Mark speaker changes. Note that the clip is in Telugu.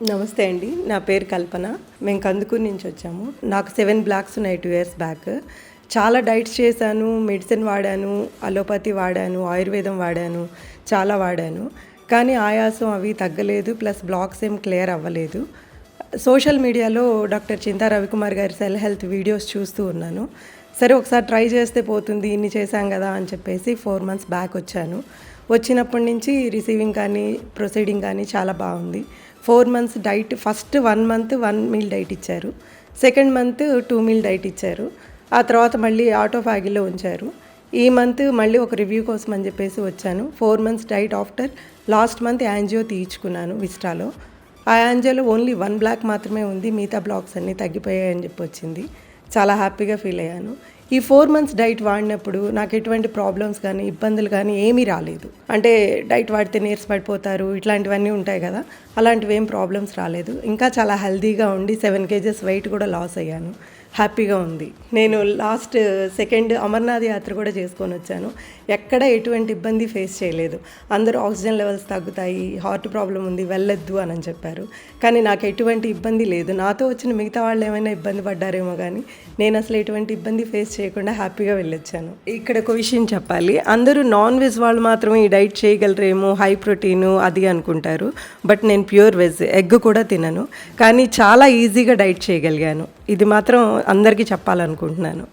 Speaker 1: నమస్తే అండి. నా పేరు కల్పన. మేము కందుకూరు నుంచి వచ్చాము. నాకు 7 బ్లాక్స్ ఉన్నాయి 2 ఇయర్స్ బ్యాక్. చాలా డైట్స్ చేశాను, మెడిసిన్ వాడాను, అలోపతి వాడాను, ఆయుర్వేదం వాడాను, చాలా వాడాను. కానీ ఆయాసం అవి తగ్గలేదు. ప్లస్ బ్లాక్స్ ఏం క్లియర్ అవ్వలేదు. సోషల్ మీడియాలో డాక్టర్ చింతా రవికుమార్ గారి సెల్ హెల్త్ వీడియోస్ చూస్తూ ఉన్నాను. సరే ఒకసారి ట్రై చేస్తే పోతుంది, ఇన్ని చేశాం కదా అని చెప్పేసి 4 మంత్స్ బ్యాక్ వచ్చాను. వచ్చినప్పటి నుంచి రిసీవింగ్ కానీ ప్రొసీడింగ్ కానీ చాలా బాగుంది. 4 months diet first 1 month 1 meal diet ఇచ్చారు. సెకండ్ మంత్ 2 మీల్ డైట్ ఇచ్చారు. ఆ తర్వాత మళ్ళీ ఆటోఫాగిలో ఉంచారు. ఈ మంత్ మళ్ళీ ఒక రివ్యూ కోసం అని చెప్పేసి వచ్చాను. 4 months diet after last month angio తీయించుకున్నాను విస్టాలో. ఆ యాంజియోలో ఓన్లీ 1 బ్లాక్ మాత్రమే ఉంది, మిగతా బ్లాక్స్ అన్నీ తగ్గిపోయాయి అని చెప్పి వచ్చింది. చాలా హ్యాపీగా ఫీల్ అయ్యాను. ఈ 4 మంత్స్ డైట్ వాడినప్పుడు నాకు ఎటువంటి ప్రాబ్లమ్స్ కానీ ఇబ్బందులు కానీ ఏమీ రాలేదు. అంటే డైట్ వాడితే నీరసపడిపోతారు ఇట్లాంటివన్నీ ఉంటాయి కదా, అలాంటివి ఏం ప్రాబ్లమ్స్ రాలేదు. ఇంకా చాలా హెల్తీగా ఉండి 7 కేజెస్ వెయిట్ కూడా లాస్ అయ్యాను. హ్యాపీగా ఉంది. నేను లాస్ట్ సెకండ్ అమర్నాథ్ యాత్ర కూడా చేసుకొని వచ్చాను. ఎక్కడ ఎటువంటి ఇబ్బంది ఫేస్ చేయలేదు. అందరూ ఆక్సిజన్ లెవెల్స్ తగ్గుతాయి, హార్ట్ ప్రాబ్లం ఉంది, వెళ్ళొద్దు అని చెప్పారు. కానీ నాకు ఎటువంటి ఇబ్బంది లేదు. నాతో వచ్చిన మిగతా వాళ్ళు ఏమైనా ఇబ్బంది పడ్డారేమో కానీ నేను అసలు ఎటువంటి ఇబ్బంది ఫేస్ చేయకుండా హ్యాపీగా వెళ్ళొచ్చాను. ఇక్కడ ఒక విషయం చెప్పాలి, అందరూ నాన్ వెజ్ వాళ్ళు మాత్రమే ఈ డైట్ చేయగలరేమో, హై ప్రోటీను అది అనుకుంటారు. బట్ నేను ప్యూర్ వెజ్, ఎగ్ కూడా తినను. కానీ చాలా ఈజీగా డైట్ చేయగలిగాను. ఇది మాత్రం అందరికీ చెప్పాలనుకుంటున్నాను.